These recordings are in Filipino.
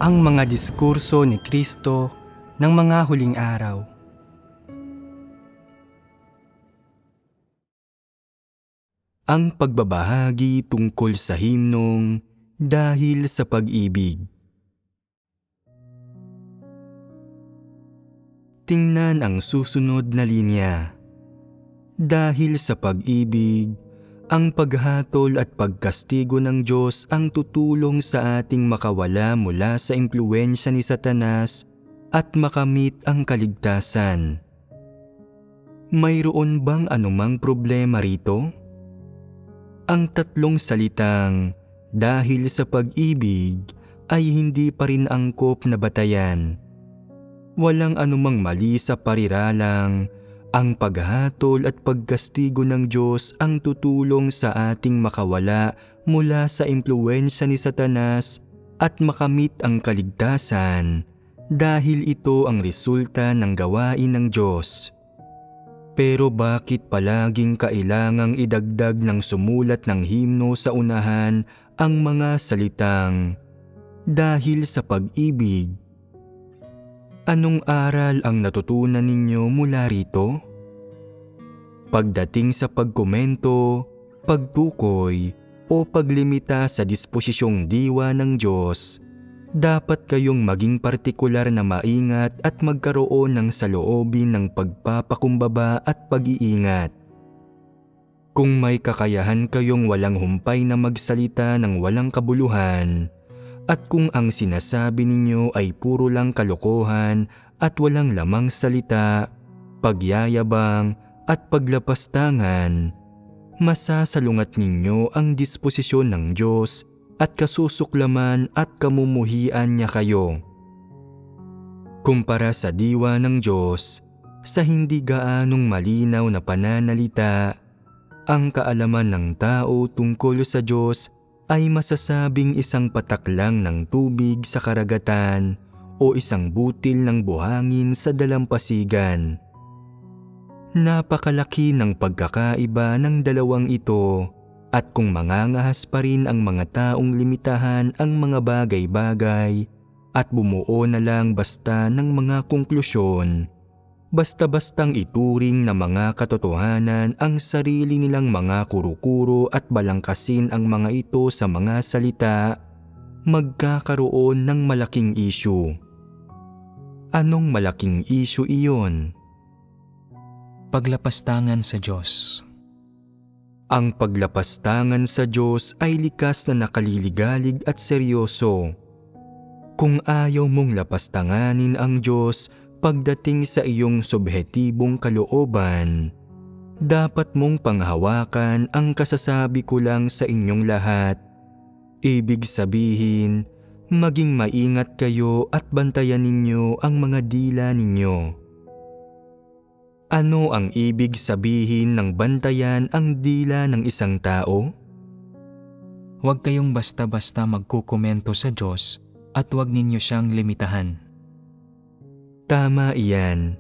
ang mga diskurso ni Kristo ng mga huling araw. Ang pagbabahagi tungkol sa himnong Dahil sa Pag-ibig. Tingnan ang susunod na linya. Dahil sa pag-ibig, ang paghatol at pagkastigo ng Diyos ang tutulong sa ating makawala mula sa impluwensya ni Satanas at makamit ang kaligtasan. Mayroon bang anumang problema rito? Ang tatlong salitang dahil sa pag-ibig ay hindi pa rin angkop na batayan. Walang anumang mali sa pariralang ang paghatol at pagkastigo ng Diyos ang tutulong sa ating makawala mula sa impluwensya ni Satanas at makamit ang kaligtasan dahil ito ang resulta ng gawain ng Diyos. Pero bakit palaging kailangang idagdag ng sumulat ng himno sa unahan ang mga salitang dahil sa pag-ibig? Anong aral ang natutunan ninyo mula rito? Pagdating sa pagkomento, pagtukoy, o paglimita sa disposisyong diwa ng Diyos, dapat kayong maging partikular na maingat at magkaroon ng saloobin ng pagpapakumbaba at pag-iingat. Kung may kakayahan kayong walang humpay na magsalita ng walang kabuluhan, at kung ang sinasabi ninyo ay puro lang kalokohan at walang lamang salita, pagyayabang at paglapastangan, masasalungat ninyo ang disposisyon ng Diyos at kasusuklaman at kamumuhian niya kayo. Kumpara sa diwa ng Diyos, sa hindi gaanong malinaw na pananalita, ang kaalaman ng tao tungkol sa Diyos ay masasabing isang patak lang ng tubig sa karagatan o isang butil ng buhangin sa dalampasigan. Napakalaki ng pagkakaiba ng dalawang ito, at kung mangangahas pa rin ang mga taong limitahan ang mga bagay-bagay at bumuo na lang basta ng mga konklusyon, basta-bastang ituring na mga katotohanan ang sarili nilang mga kuro-kuro at balangkasin ang mga ito sa mga salita, magkakaroon ng malaking issue. Anong malaking issue iyon? Paglapastangan sa Diyos. Ang paglapastangan sa Diyos ay likas na nakaliligalig at seryoso. Kung ayaw mong lapastanganin ang Diyos pagdating sa iyong subhetibong kalooban, dapat mong panghawakan ang kasasabi ko lang sa inyong lahat. Ibig sabihin, maging maingat kayo at bantayan ninyo ang mga dila ninyo. Ano ang ibig sabihin ng bantayan ang dila ng isang tao? Huwag kayong basta-basta magkukomento sa Diyos at huwag ninyo siyang limitahan. Tama iyan.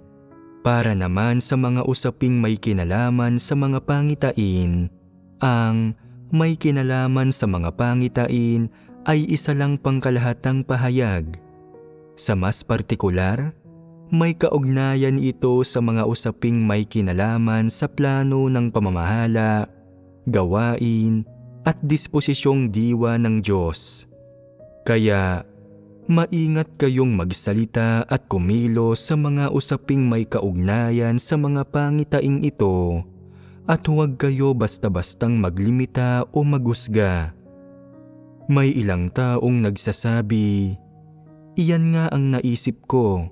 Para naman sa mga usaping may kinalaman sa mga pangitain, ang may kinalaman sa mga pangitain ay isa lang pangkalahatang pahayag. Sa mas partikular, may kaugnayan ito sa mga usaping may kinalaman sa plano ng pamamahala, gawain, at disposisyong diwa ng Diyos. Kaya, maingat kayong magsalita at kumilos sa mga usaping may kaugnayan sa mga pangitaing ito at huwag kayo basta-bastang maglimita o maghusga. May ilang taong nagsasabi, "Iyan nga ang naisip ko,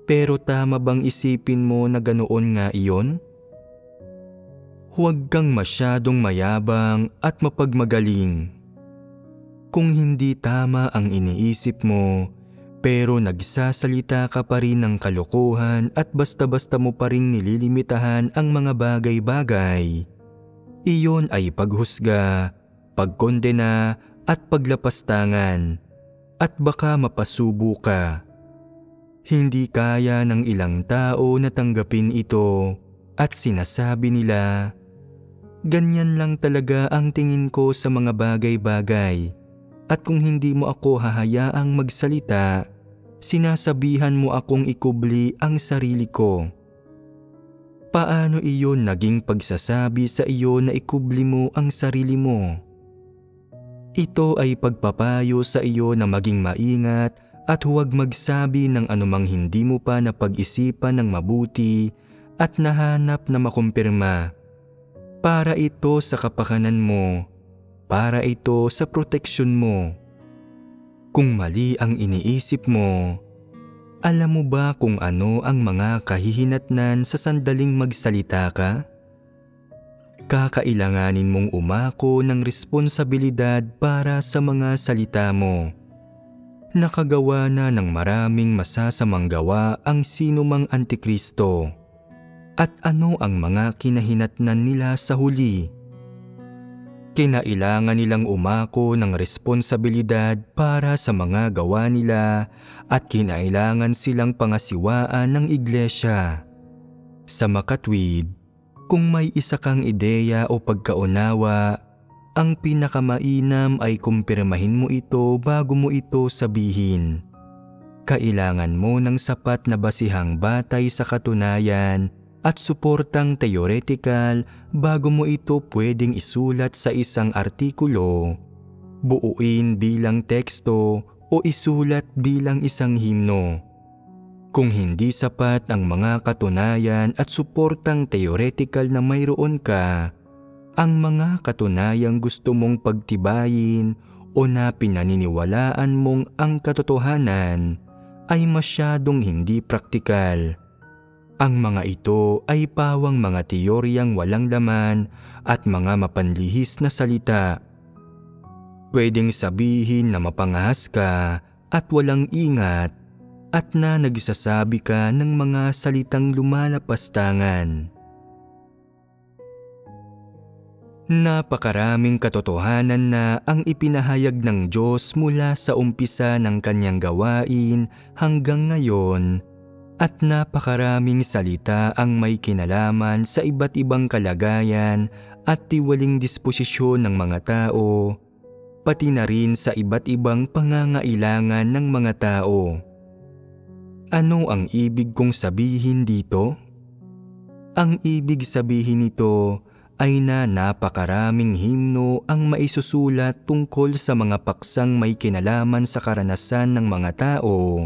pero tama bang isipin mo na ganoon nga iyon?" Huwag kang masyadong mayabang at mapagmagaling. Kung hindi tama ang iniisip mo, pero nagsasalita ka pa rin ng kalokohan at basta-basta mo pa rin nililimitahan ang mga bagay-bagay, iyon ay paghusga, pagkondena at paglapastangan, at baka mapasubo ka. Hindi kaya ng ilang tao na tanggapin ito at sinasabi nila, "Ganyan lang talaga ang tingin ko sa mga bagay-bagay. at kung hindi mo ako hahayaang magsalita, sinasabihan mo akong ikubli ang sarili ko. Paano iyon naging pagsasabi sa iyo na ikubli mo ang sarili mo? Ito ay pagpapayo sa iyo na maging maingat at huwag magsabi ng anumang hindi mo pa napag-isipan ng mabuti at nahanap na makumpirma. Para ito sa kapakanan mo, para ito sa proteksyon mo. Kung mali ang iniisip mo, alam mo ba kung ano ang mga kahihinatnan sa sandaling magsalita ka? Kakailanganin mong umako ng responsibilidad para sa mga salita mo. Nakagawa na ng maraming masasamang gawa ang sinumang antikristo. At ano ang mga kinahinatnan nila sa huli? Kinailangan nilang umako ng responsibilidad para sa mga gawa nila at kinailangan silang pangasiwaan ng iglesia. Sa makatwid, kung may isa kang ideya o pagkaunawa, ang pinakamainam ay kumpirmahin mo ito bago mo ito sabihin. Kailangan mo ng sapat na basihang batay sa katunayan at suportang theoretical bago mo ito pwedeng isulat sa isang artikulo, buuin bilang teksto o isulat bilang isang himno. Kung hindi sapat ang mga katunayan at suportang theoretical na mayroon ka, ang mga katunayang gusto mong pagtibayin o na pinaniniwalaan mong ang katotohanan ay masyadong hindi praktikal. Ang mga ito ay pawang mga teoryang walang laman at mga mapanlihis na salita. Pwedeng sabihin na mapangahas ka at walang ingat at na nagsasabi ka ng mga salitang lumalapastangan. Napakaraming katotohanan na ang ipinahayag ng Diyos mula sa umpisa ng kanyang gawain hanggang ngayon. At napakaraming salita ang may kinalaman sa iba't ibang kalagayan at tiwaling disposisyon ng mga tao, pati na rin sa iba't ibang pangangailangan ng mga tao. Ano ang ibig kong sabihin dito? Ang ibig sabihin nito ay na napakaraming himno ang maisusulat tungkol sa mga paksang may kinalaman sa karanasan ng mga tao,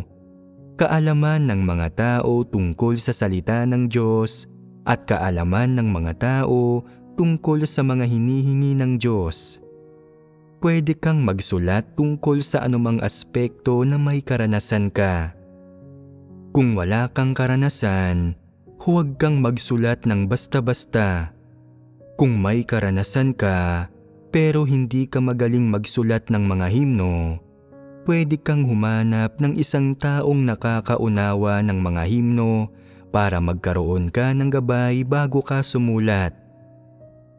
kaalaman ng mga tao tungkol sa salita ng Diyos at kaalaman ng mga tao tungkol sa mga hinihingi ng Diyos. Pwede kang magsulat tungkol sa anumang aspekto na may karanasan ka. Kung wala kang karanasan, huwag kang magsulat ng basta-basta. Kung may karanasan ka, pero hindi ka magaling magsulat ng mga himno, pwede kang humanap ng isang taong nakakaunawa ng mga himno para magkaroon ka ng gabay bago ka sumulat.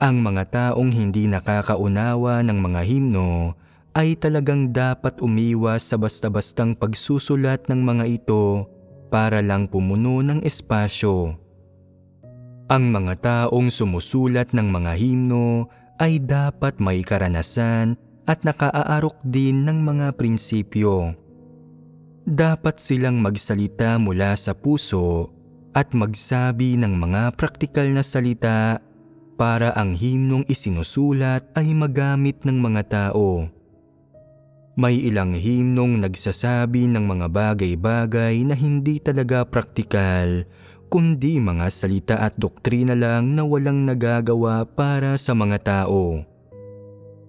Ang mga taong hindi nakakaunawa ng mga himno ay talagang dapat umiwas sa basta-bastang pagsusulat ng mga ito para lang pumuno ng espasyo. Ang mga taong sumusulat ng mga himno ay dapat may karanasan at nakaaarok din ng mga prinsipyo. Dapat silang magsalita mula sa puso at magsabi ng mga praktikal na salita para ang himnong isinusulat ay magamit ng mga tao. May ilang himnong nagsasabi ng mga bagay-bagay na hindi talaga praktikal, kundi mga salita at doktrina lang na walang nagagawa para sa mga tao.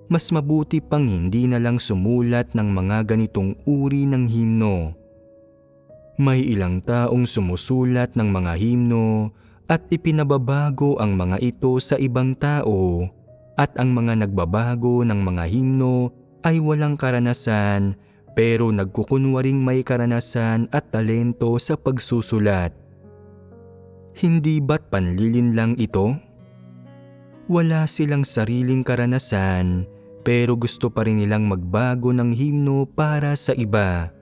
Mas mabuti pang hindi na lang sumulat ng mga ganitong uri ng himno. May ilang taong sumusulat ng mga himno at ipinababago ang mga ito sa ibang tao, at ang mga nagbabago ng mga himno ay walang karanasan pero nagkukunwaring may karanasan at talento sa pagsusulat. Hindi ba't panlilin lang ito? Wala silang sariling karanasan pero gusto pa rin nilang magbago ng himno para sa iba.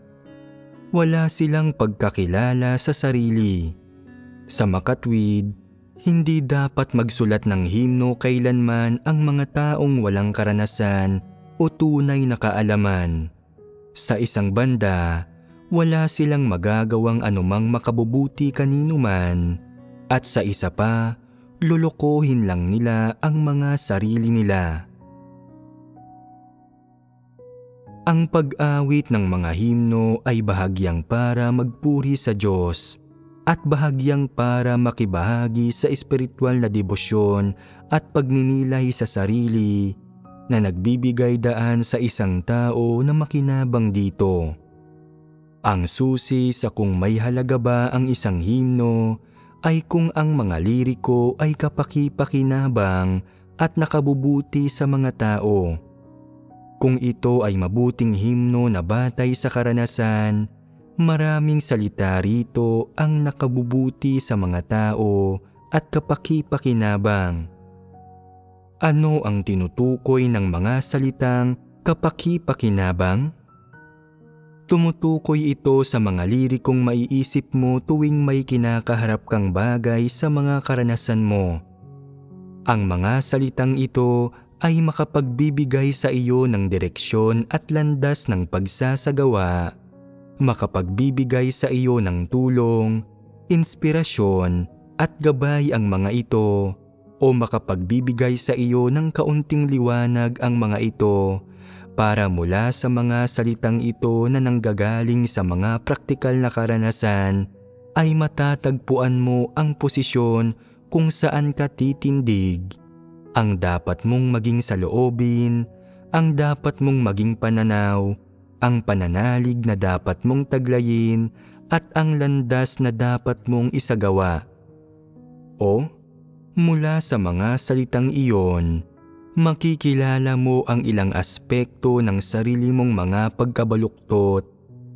Wala silang pagkakilala sa sarili. Sa makatwid, hindi dapat magsulat ng himno kailanman ang mga taong walang karanasan o o tunay na kaalaman. Sa isang banda, wala silang magagawang anumang makabubuti kanino man, at sa isa pa, lolokohin lang nila ang mga sarili nila. Ang pag-awit ng mga himno ay bahagyang para magpuri sa Diyos at bahagyang para makibahagi sa espiritual na debosyon at pagninilay sa sarili na nagbibigay daan sa isang tao na makinabang dito. Ang susi sa kung may halaga ba ang isang himno ay kung ang mga liriko ay kapaki-pakinabang at nakabubuti sa mga tao. Kung ito ay mabuting himno na batay sa karanasan, maraming salita rito ang nakabubuti sa mga tao at kapaki-pakinabang. Ano ang tinutukoy ng mga salitang kapaki-pakinabang? Tumutukoy ito sa mga lirikong maiisip mo tuwing may kinakaharap kang bagay sa mga karanasan mo. Ang mga salitang ito ay makapagbibigay sa iyo ng direksyon at landas ng pagsasagawa, makapagbibigay sa iyo ng tulong, inspirasyon at gabay ang mga ito, o makapagbibigay sa iyo ng kaunting liwanag ang mga ito para mula sa mga salitang ito na nanggagaling sa mga praktikal na karanasan ay matatagpuan mo ang posisyon kung saan ka titindig, ang dapat mong maging saloobin, ang dapat mong maging pananaw, ang pananalig na dapat mong taglayin at ang landas na dapat mong isagawa. O, mula sa mga salitang iyon, makikilala mo ang ilang aspekto ng sarili mong mga pagkabaluktot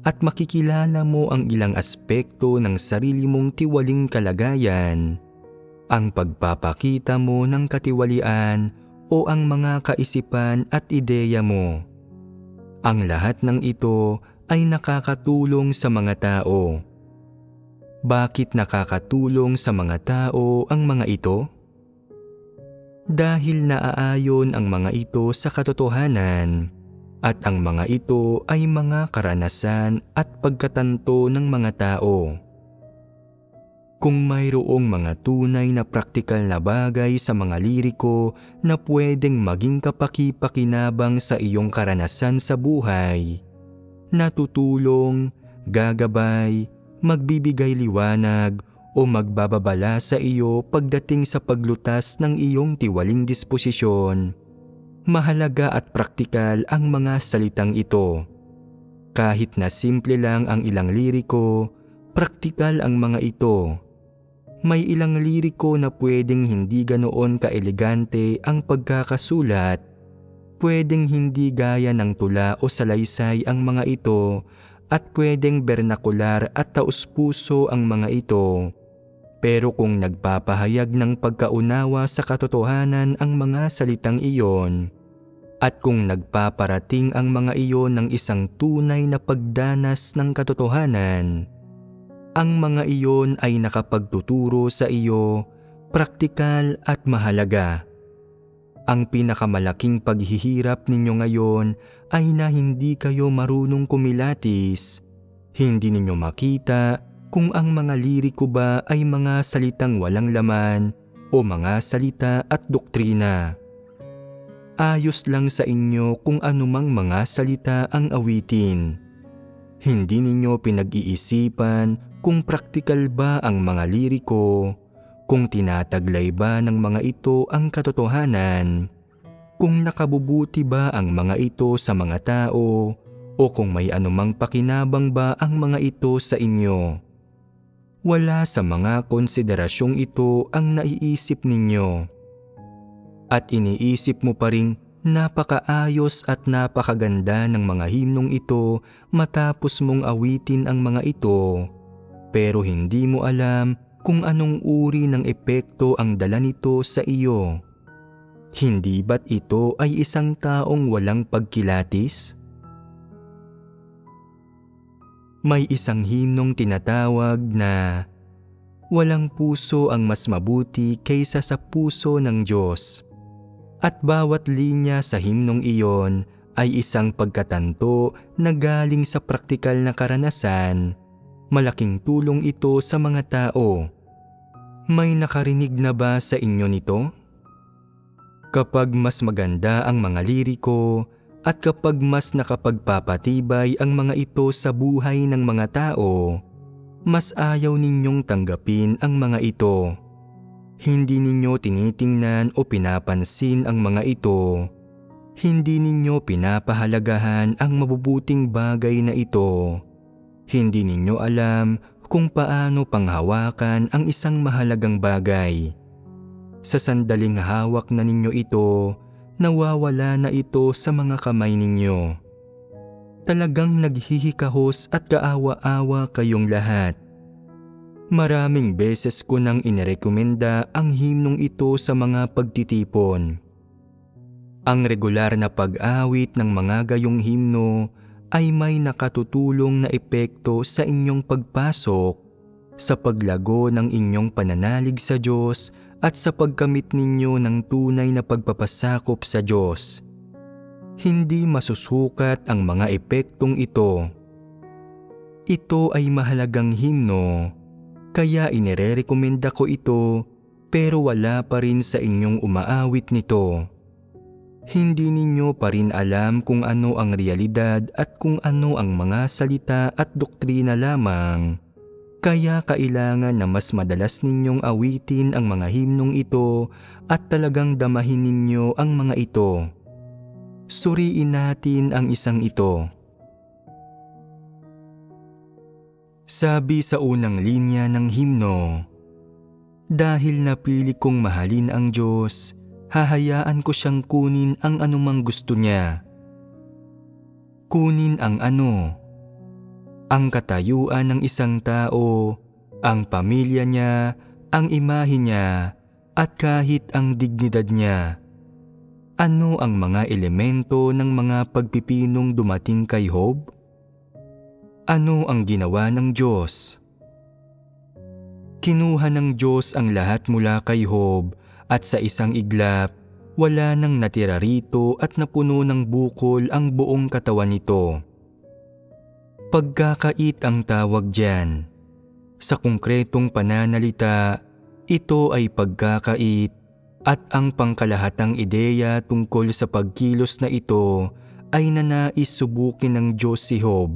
at makikilala mo ang ilang aspekto ng sarili mong tiwaling kalagayan, ang pagpapakita mo ng katiwalian o ang mga kaisipan at ideya mo. Ang lahat ng ito ay nakakatulong sa mga tao. Bakit nakakatulong sa mga tao ang mga ito? Dahil naaayon ang mga ito sa katotohanan at ang mga ito ay mga karanasan at pagkatanto ng mga tao. Kung mayroong mga tunay na praktikal na bagay sa mga liriko na pwedeng maging kapaki-pakinabang sa iyong karanasan sa buhay, natutulong, gagabay, magbibigay liwanag o magbababala sa iyo pagdating sa paglutas ng iyong tiwaling disposisyon, mahalaga at praktikal ang mga salitang ito. Kahit na simple lang ang ilang liriko, praktikal ang mga ito. May ilang liriko na pwedeng hindi ganoon kaelegante ang pagkakasulat, pwedeng hindi gaya ng tula o salaysay ang mga ito, at pwedeng bernakular at taus-puso ang mga ito. Pero kung nagpapahayag ng pagkaunawa sa katotohanan ang mga salitang iyon, at kung nagpaparating ang mga iyon ng isang tunay na pagdanas ng katotohanan, ang mga iyon ay nakapagtuturo sa iyo, praktikal at mahalaga. Ang pinakamalaking paghihirap ninyo ngayon ay na hindi kayo marunong kumilatis. Hindi ninyo makita kung ang mga liriko ba ay mga salitang walang laman o mga salita at doktrina. Ayos lang sa inyo kung anumang mga salita ang awitin. Hindi ninyo pinag-iisipan kung praktikal ba ang mga liriko, kung tinataglay ba ng mga ito ang katotohanan, kung nakabubuti ba ang mga ito sa mga tao, o kung may anumang pakinabang ba ang mga ito sa inyo. Wala sa mga konsiderasyong ito ang naiisip ninyo. At iniisip mo pa ring napakaayos at napakaganda ng mga himnong ito matapos mong awitin ang mga ito, pero hindi mo alam kung anong uri ng epekto ang dala nito sa iyo. Hindi ba't ito ay isang taong walang pagkilatis? May isang himnong tinatawag na walang puso ang mas mabuti kaysa sa puso ng Diyos. At bawat linya sa himnong iyon ay isang pagkatanto na galing sa praktikal na karanasan. Malaking tulong ito sa mga tao. May nakarinig na ba sa inyo nito? Kapag mas maganda ang mga liriko at kapag mas nakapagpapatibay ang mga ito sa buhay ng mga tao, mas ayaw ninyong tanggapin ang mga ito. Hindi ninyo tinitingnan o pinapansin ang mga ito. Hindi ninyo pinapahalagahan ang mabubuting bagay na ito. Hindi ninyo alam kung paano panghawakan ang isang mahalagang bagay. Sa sandaling hawak na ninyo ito, nawawala na ito sa mga kamay ninyo. Talagang naghihikahos at kaawa-awa kayong lahat. Maraming beses ko nang inirekomenda ang himnong ito sa mga pagtitipon. Ang regular na pag-awit ng mga gayong himno ay may nakatutulong na epekto sa inyong pagpasok, sa paglago ng inyong pananalig sa Diyos at sa pagkamit ninyo ng tunay na pagpapasakop sa Diyos. Hindi masusukat ang mga epektong ito. Ito ay mahalagang himno, kaya inirerekomenda ko ito pero wala pa rin sa inyong umaawit nito. Hindi ninyo pa rin alam kung ano ang realidad at kung ano ang mga salita at doktrina lamang. Kaya kailangan na mas madalas ninyong awitin ang mga himnong ito at talagang damahin ninyo ang mga ito. Suriin natin ang isang ito. Sabi sa unang linya ng himno, "Dahil napili kong mahalin ang Diyos, hahayaan ko siyang kunin ang anumang gusto niya." Kunin ang ano? Ang katayuan ng isang tao, ang pamilya niya, ang imahe niya, at kahit ang dignidad niya. Ano ang mga elemento ng mga pagpipinong dumating kay Job? Ano ang ginawa ng Diyos? Kinuha ng Diyos ang lahat mula kay Job at sa isang iglap, wala nang natira rito at napuno ng bukol ang buong katawan nito. Pagkakait ang tawag diyan. Sa konkretong pananalita, ito ay pagkakait at ang pangkalahatang ideya tungkol sa pagkilos na ito ay nanais subukin ng Diyos si Job.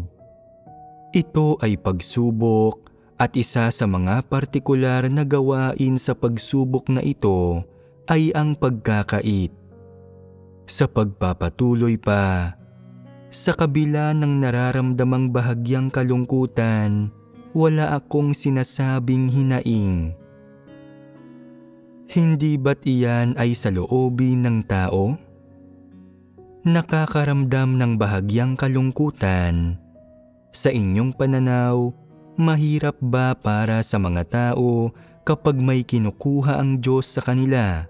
Ito ay pagsubok at isa sa mga partikular na gawain sa pagsubok na ito ay ang pagkakait. Sa pagpapatuloy pa, sa kabila ng nararamdamang bahagyang kalungkutan, wala akong sinasabing hinaing. Hindi ba't iyan ay sa loobin ng tao? Nakakaramdam ng bahagyang kalungkutan. Sa inyong pananaw, mahirap ba para sa mga tao kapag may kinukuha ang Diyos sa kanila?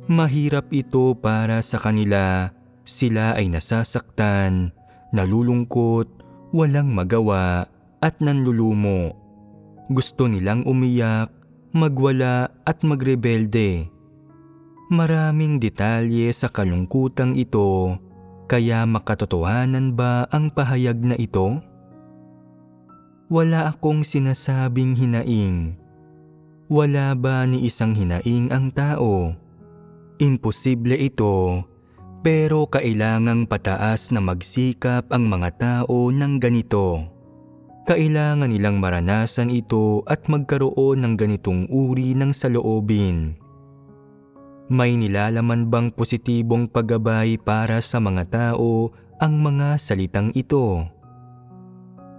Mahirap ito para sa kanila. Sila ay nasasaktan, nalulungkot, walang magawa at nanlulumo. Gusto nilang umiyak, magwala at magrebelde. Maraming detalye sa kalungkutang ito, kaya makatotohanan ba ang pahayag na ito? Wala akong sinasabing hinaing. Wala ba ni isang hinaing ang tao? Imposible ito. Pero kailangang pataas na magsikap ang mga tao ng ganito. Kailangan nilang maranasan ito at magkaroon ng ganitong uri ng saloobin. May nilalaman bang positibong paggabay para sa mga tao ang mga salitang ito?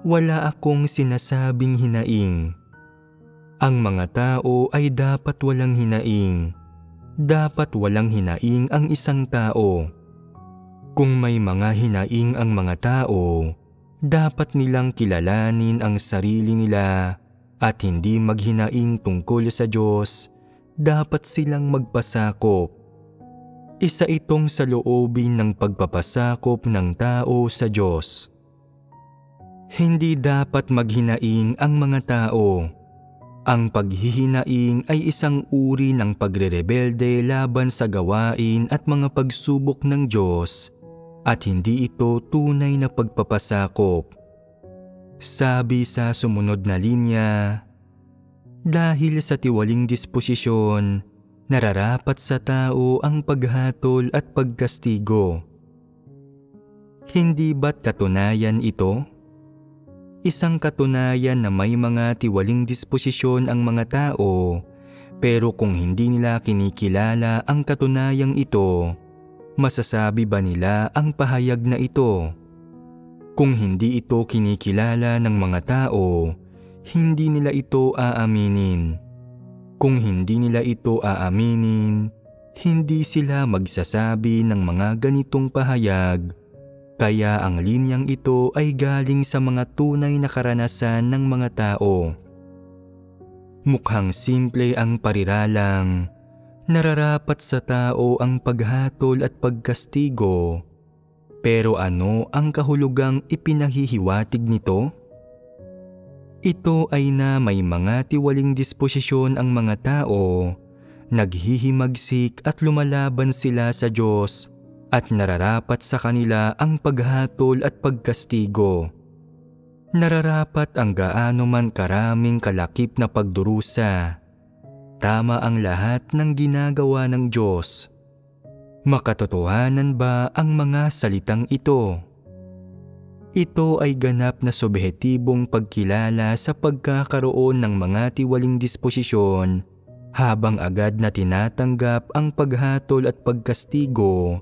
Wala akong sinasabing hinaing. Ang mga tao ay dapat walang hinaing. Dapat walang hinaing ang isang tao. Kung may mga hinaing ang mga tao, dapat nilang kilalanin ang sarili nila at hindi maghinaing tungkol sa Diyos. Dapat silang magpasakop. Isa itong sa loobin ng pagpapasakop ng tao sa Diyos. Hindi dapat maghinaing ang mga tao. Ang paghihinaing ay isang uri ng pagrerebelde laban sa gawain at mga pagsubok ng Diyos. at hindi ito tunay na pagpapasakop. Sabi sa sumunod na linya, dahil sa tiwaling disposisyon, nararapat sa tao ang paghatol at pagkastigo. Hindi ba't katunayan ito? Isang katunayan na may mga tiwaling disposisyon ang mga tao, pero kung hindi nila kinikilala ang katunayang ito, masasabi ba nila ang pahayag na ito? Kung hindi ito kinikilala ng mga tao, hindi nila ito aaminin. Kung hindi nila ito aaminin, hindi sila magsasabi ng mga ganitong pahayag. Kaya ang linyang ito ay galing sa mga tunay na karanasan ng mga tao. Mukhang simple ang pariralang, nararapat sa tao ang paghatol at pagkastigo. Pero ano ang kahulugang ipinahihiwatig nito? Ito ay na may mga tiwaling disposisyon ang mga tao, naghihimagsik at lumalaban sila sa Diyos at nararapat sa kanila ang paghatol at pagkastigo. Nararapat ang gaano man karaming kalakip na pagdurusa. Tama ang lahat ng ginagawa ng Diyos. Makatotohanan ba ang mga salitang ito? Ito ay ganap na subhektibong pagkilala sa pagkakaroon ng mga tiwaling disposisyon habang agad na tinatanggap ang paghatol at pagkastigo.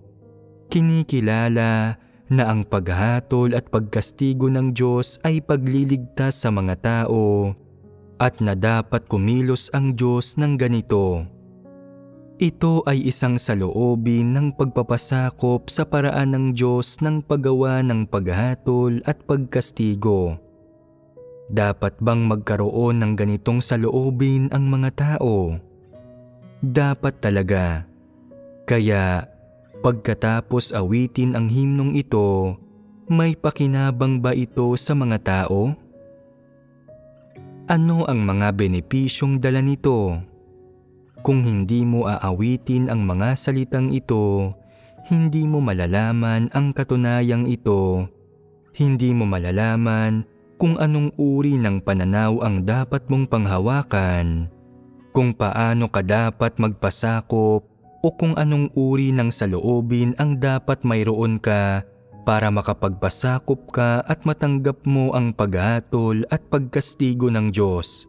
Kinikilala na ang paghatol at pagkastigo ng Diyos ay pagliligtas sa mga tao at na dapat kumilos ang Diyos ng ganito. Ito ay isang saloobin ng pagpapasakop sa paraan ng Diyos ng paggawa ng paghatol at pagkastigo. Dapat bang magkaroon ng ganitong saloobin ang mga tao? Dapat talaga. Kaya, pagkatapos awitin ang himnong ito, may pakinabang ba ito sa mga tao? Ano ang mga benepisyong dala nito? Kung hindi mo aawitin ang mga salitang ito, hindi mo malalaman ang katunayang ito. Hindi mo malalaman kung anong uri ng pananaw ang dapat mong panghawakan, kung paano ka dapat magpasakop o kung anong uri ng saloobin ang dapat mayroon ka para makapagpasakop ka at matanggap mo ang paghatol at pagkastigo ng Diyos.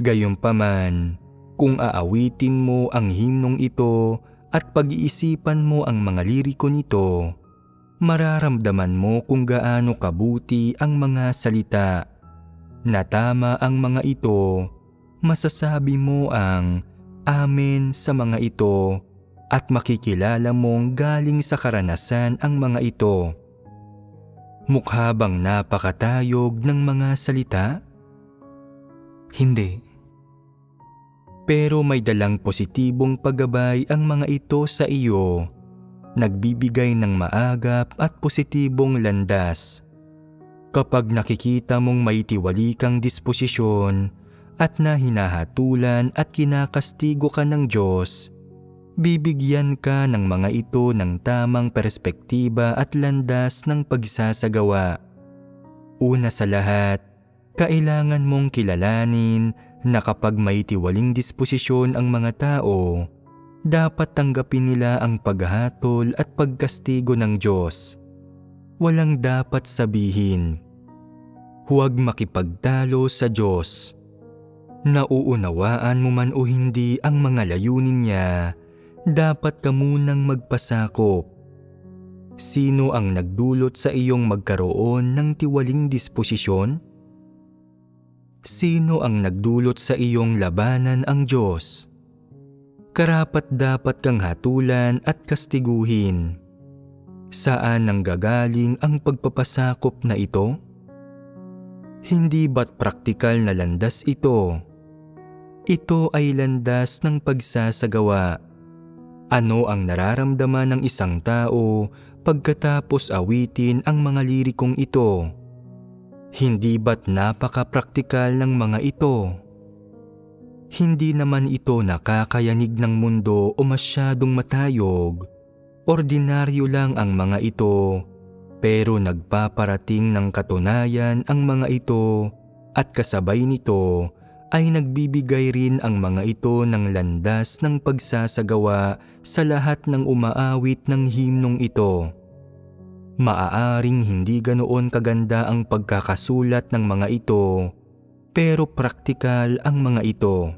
Gayunpaman, kung aawitin mo ang himnong ito at pag-iisipan mo ang mga liriko nito, mararamdaman mo kung gaano kabuti ang mga salita. Na tama ang mga ito, masasabi mo ang Amen sa mga ito at makikilala mong galing sa karanasan ang mga ito. Mukha bang napakatayog ng mga salita? Hindi. Pero may dalang positibong paggabay ang mga ito sa iyo, nagbibigay ng maagap at positibong landas. Kapag nakikita mong may tiwali kang disposisyon at na hinahatulan at kinakastigo ka ng Diyos, bibigyan ka ng mga ito ng tamang perspektiba at landas ng pagsasagawa. Una sa lahat, kailangan mong kilalanin na kapag may tiwaling disposisyon ang mga tao, dapat tanggapin nila ang paghatol at pagkastigo ng Diyos. Walang dapat sabihin, huwag makipagtalo sa Diyos. Nauunawaan mo man o hindi ang mga layunin niya, dapat ka munang magpasakop. Sino ang nagdulot sa iyong magkaroon ng tiwaling disposisyon? Sino ang nagdulot sa iyong labanan ang Diyos? Karapat-dapat kang hatulan at kastiguhin. Saan nanggagaling ang pagpapasakop na ito? Hindi ba't praktikal na landas ito? Ito ay landas ng pagsasagawa. Ano ang nararamdaman ng isang tao pagkatapos awitin ang mga lirikong ito? Hindi ba't napaka-praktikal ng mga ito? Hindi naman ito nakakayanig ng mundo o masyadong matayog, Ordinaryo lang ang mga ito, pero nagpaparating ng katunayan ang mga ito at kasabay nito ay nagbibigay rin ang mga ito ng landas ng pagsasagawa sa lahat ng umaawit ng himnong ito. Maaaring hindi ganoon kaganda ang pagkakasulat ng mga ito, pero praktikal ang mga ito.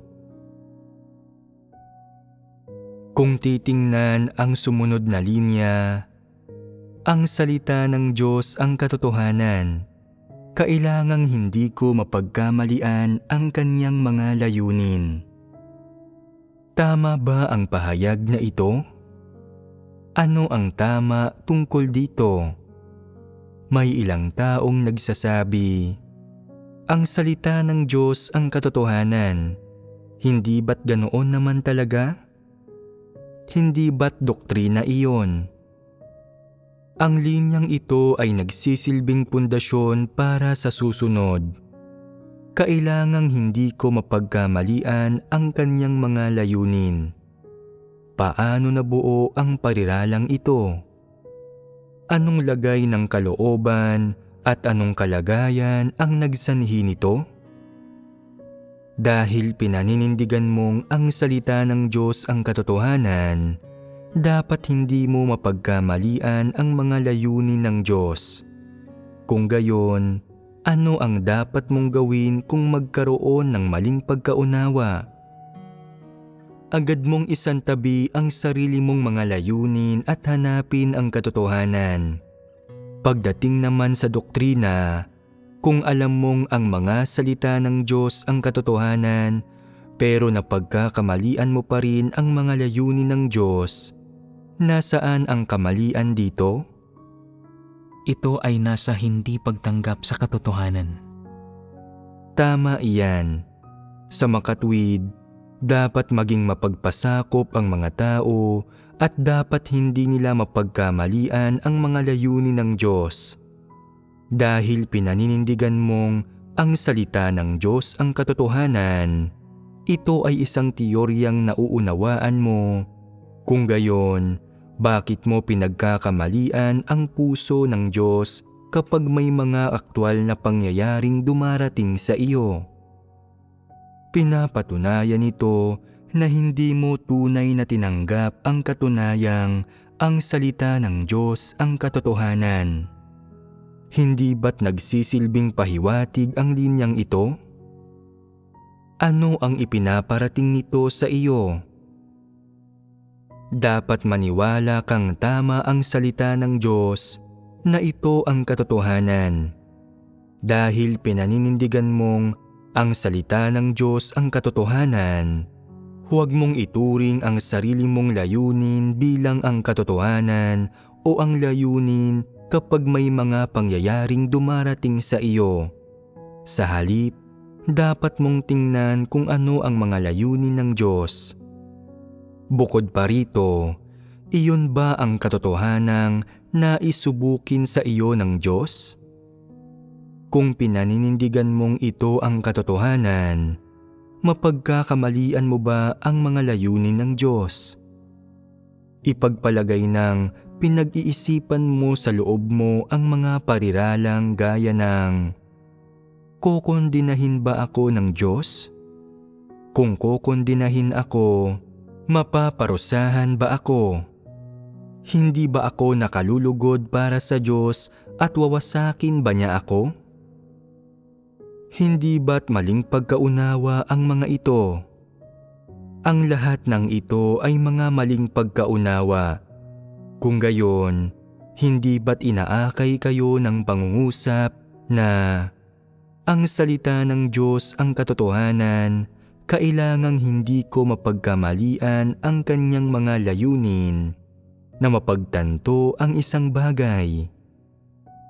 Kung titingnan ang sumunod na linya, ang salita ng Diyos ang katotohanan. Kailangang hindi ko mapagkamalian ang kanyang mga layunin. Tama ba ang pahayag na ito? Ano ang tama tungkol dito? May ilang taong nagsasabi, ang salita ng Diyos ang katotohanan. Hindi ba't ganoon naman talaga? Hindi ba't doktrina iyon? Ang linyang ito ay nagsisilbing pundasyon para sa susunod. Kailangang hindi ko mapagkamalian ang kanyang mga layunin. Paano nabuo ang pariralang ito? Anong lagay ng kalooban at anong kalagayan ang nagsanhi nito? Dahil pinaninindigan mong ang salita ng Diyos ang katotohanan, dapat hindi mo mapagkamalian ang mga layunin ng Diyos. Kung gayon, ano ang dapat mong gawin kung magkaroon ng maling pagkaunawa? Agad mong isantabi ang sarili mong mga layunin at hanapin ang katotohanan. Pagdating naman sa doktrina, kung alam mong ang mga salita ng Diyos ang katotohanan, pero napagkakamalian mo pa rin ang mga layunin ng Diyos, nasaan ang kamalian dito? Ito ay nasa hindi pagtanggap sa katotohanan. Tama iyan. Sa makatwid, dapat maging mapagpasakop ang mga tao at dapat hindi nila mapagkamalian ang mga layunin ng Diyos. Dahil pinaninindigan mong ang salita ng Diyos ang katotohanan, ito ay isang teoryang nauunawaan mo. Kung gayon, bakit mo pinagkakamalian ang puso ng Diyos kapag may mga aktwal na pangyayaring dumarating sa iyo? Pinapatunayan ito na hindi mo tunay na tinanggap ang katunayang ang salita ng Diyos ang katotohanan. Hindi ba't nagsisilbing pahiwatig ang linyang ito? Ano ang ipinaparating nito sa iyo? Dapat maniwala kang tama ang salita ng Diyos na ito ang katotohanan. Dahil pinaninindigan mong ang salita ng Diyos ang katotohanan, huwag mong ituring ang sarili mong layunin bilang ang katotohanan o ang layunin kapag may mga pangyayaring dumarating sa iyo. Sa halip, dapat mong tingnan kung ano ang mga layunin ng Diyos. Bukod pa rito, iyon ba ang katotohanang naisubukin sa iyo ng Diyos? Kung pinaninindigan mong ito ang katotohanan, mapagkakamalian mo ba ang mga layunin ng Diyos? Ipagpalagay ng pinag-iisipan mo sa loob mo ang mga pariralang gaya ng, kokondinahin ba ako ng Diyos? Kung kokondinahin ako, mapaparusahan ba ako? Hindi ba ako nakalulugod para sa Diyos at wawasakin ba niya ako? Hindi ba't maling pagkaunawa ang mga ito? Ang lahat ng ito ay mga maling pagkaunawa. Kung gayon, hindi ba't inaakay kayo ng pangungusap na ang salita ng Diyos ang katotohanan, kailangang hindi ko mapagkamalian ang kanyang mga layunin na mapagtanto ang isang bagay?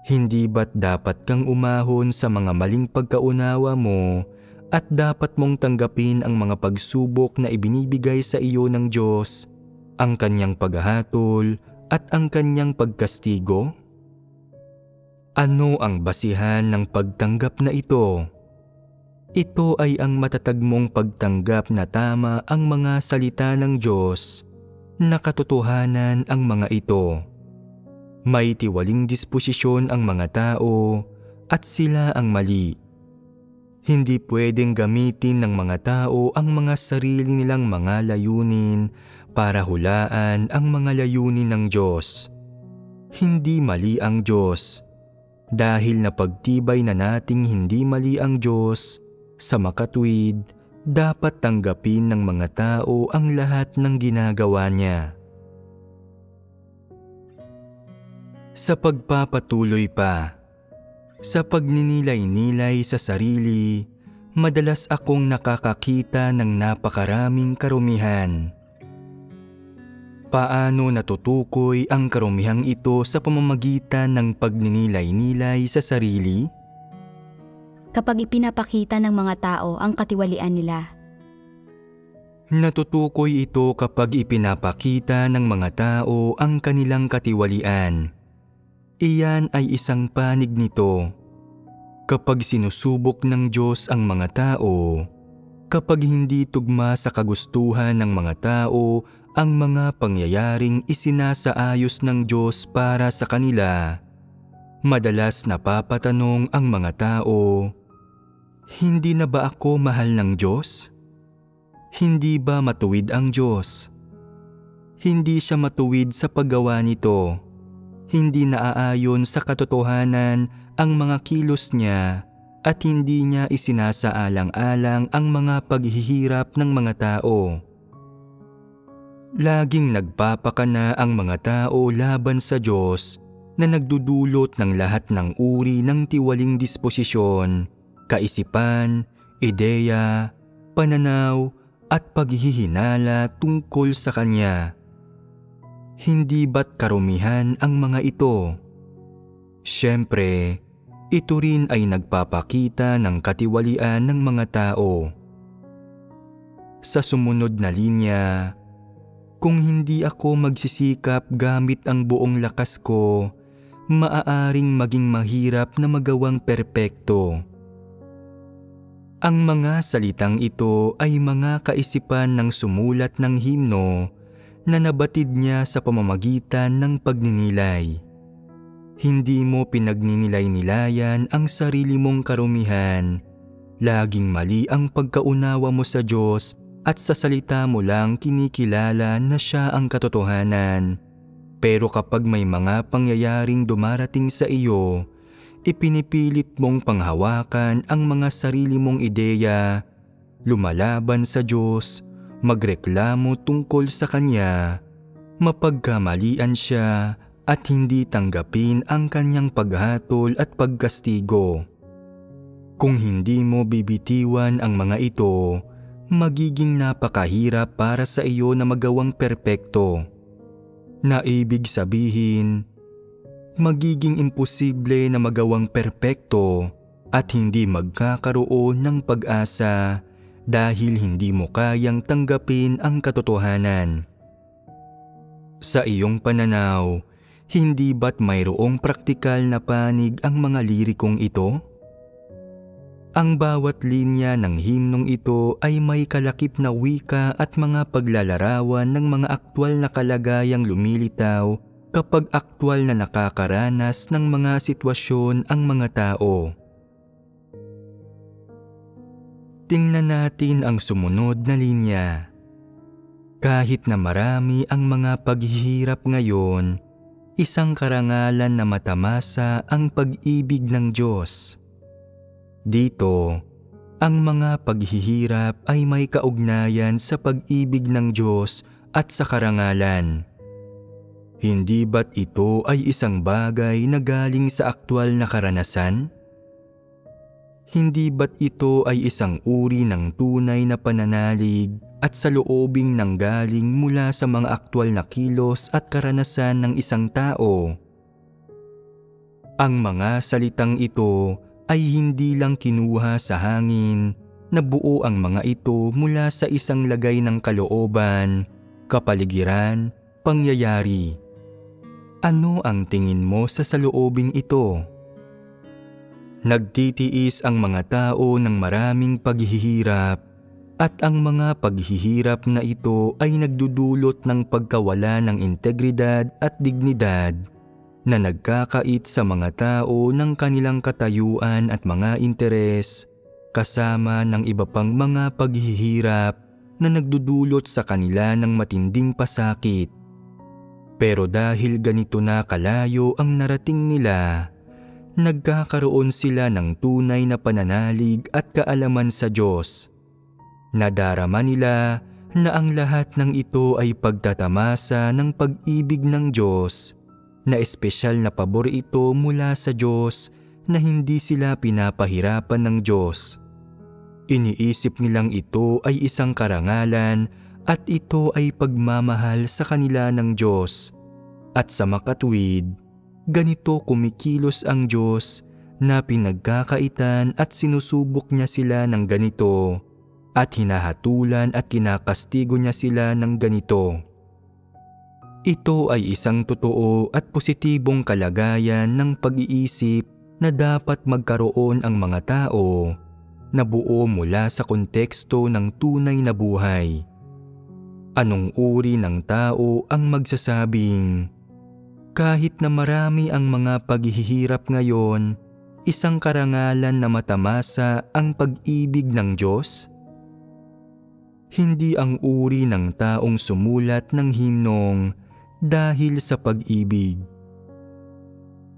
Hindi ba't dapat kang umahon sa mga maling pagkaunawa mo at dapat mong tanggapin ang mga pagsubok na ibinibigay sa iyo ng Diyos, ang kanyang paghahatol at ang kanyang pagkastigo? Ano ang basihan ng pagtanggap na ito? Ito ay ang matatag mong pagtanggap na tama ang mga salita ng Diyos na katotohanan ang mga ito. May tiwaling disposisyon ang mga tao at sila ang mali. Hindi pwedeng gamitin ng mga tao ang mga sarili nilang mga layunin para hulaan ang mga layunin ng Diyos. Hindi mali ang Diyos. Dahil napagtibay na nating hindi mali ang Diyos, sa makatwid, dapat tanggapin ng mga tao ang lahat ng ginagawa niya. Sa pagpapatuloy pa, sa pagninilay-nilay sa sarili, madalas akong nakakakita ng napakaraming karumihan. Paano natutukoy ang karumihang ito sa pamamagitan ng pagninilay-nilay sa sarili? Kapag ipinapakita ng mga tao ang katiwalian nila. Natutukoy ito kapag ipinapakita ng mga tao ang kanilang katiwalian. Iyan ay isang panig nito. Kapag sinusubok ng Diyos ang mga tao, kapag hindi tugma sa kagustuhan ng mga tao ang mga pangyayaring isinasaayos ng Diyos para sa kanila, madalas napapatanong ang mga tao, hindi na ba ako mahal ng Diyos? Hindi ba matuwid ang Diyos? Hindi siya matuwid sa paggawa nito. Hindi naaayon sa katotohanan ang mga kilos niya at hindi niya isinasaalang-alang ang mga paghihirap ng mga tao. Laging nagpapakana ang mga tao laban sa Diyos na nagdudulot ng lahat ng uri ng tiwaling disposisyon, kaisipan, ideya, pananaw at paghihinala tungkol sa Kanya. Hindi ba't karumihan ang mga ito? Siyempre, ito rin ay nagpapakita ng katiwalian ng mga tao. Sa sumunod na linya, kung hindi ako magsisikap gamit ang buong lakas ko, maaaring maging mahirap na magawang perpekto. Ang mga salitang ito ay mga kaisipan ng sumulat ng himno na nabatid niya sa pamamagitan ng pagninilay. Hindi mo pinagnilay-nilayan ang sarili mong karumihan. Laging mali ang pagkaunawa mo sa Diyos at sa salita mo lang kinikilala na siya ang katotohanan. Pero kapag may mga pangyayaring dumarating sa iyo, ipinipilit mong panghawakan ang mga sarili mong ideya, lumalaban sa Diyos, magreklamo tungkol sa Kanya, mapagkamalian siya at hindi tanggapin ang Kanyang paghatol at pagkastigo. Kung hindi mo bibitiwan ang mga ito, magiging napakahirap para sa iyo na magawang perpekto. Na ibig sabihin, magiging imposible na magawang perpekto at hindi magkakaroon ng pag-asa dahil hindi mo kayang tanggapin ang katotohanan. Sa iyong pananaw, hindi ba't mayroong praktikal na panig ang mga lirikong ito? Ang bawat linya ng himnong ito ay may kalakip na wika at mga paglalarawan ng mga aktwal na kalagayang lumilitaw kapag aktwal na nakakaranas ng mga sitwasyon ang mga tao. Tingnan natin ang sumunod na linya. Kahit na marami ang mga paghihirap ngayon, isang karangalan na matamasa ang pag-ibig ng Diyos. Dito, ang mga paghihirap ay may kaugnayan sa pag-ibig ng Diyos at sa karangalan. Hindi ba't ito ay isang bagay na galing sa aktwal na karanasan? Hindi ba't ito ay isang uri ng tunay na pananalig at saloobing nanggaling mula sa mga aktwal na kilos at karanasan ng isang tao? Ang mga salitang ito ay hindi lang kinuha sa hangin, nabuo ang mga ito mula sa isang lagay ng kalooban, kapaligiran, pangyayari. Ano ang tingin mo sa saloobing ito? Nagtitiis ang mga tao ng maraming paghihirap At ang mga paghihirap na ito ay nagdudulot ng pagkawala ng integridad at dignidad na nagkakait sa mga tao ng kanilang katayuan at mga interes, kasama ng iba pang mga paghihirap na nagdudulot sa kanila ng matinding pasakit. Pero dahil ganito na kalayo ang narating nila, nagkakaroon sila ng tunay na pananalig at kaalaman sa Diyos. Nadarama nila na ang lahat ng ito ay pagtatamasa ng pag-ibig ng Diyos, na espesyal na pabor ito mula sa Diyos na hindi sila pinapahirapan ng Diyos. Iniisip nilang ito ay isang karangalan at ito ay pagmamahal sa kanila ng Diyos. At sa makatuwid, ganito kumikilos ang Diyos na pinagkakaitan at sinusubok niya sila ng ganito at hinahatulan at kinakastigo niya sila ng ganito. Ito ay isang totoo at positibong kalagayan ng pag-iisip na dapat magkaroon ang mga tao na buo mula sa konteksto ng tunay na buhay. Anong uri ng tao ang magsasabing, kahit na marami ang mga paghihirap ngayon, isang karangalan na matamasa ang pag-ibig ng Diyos? Hindi ang uri ng taong sumulat ng himnong dahil sa pag-ibig.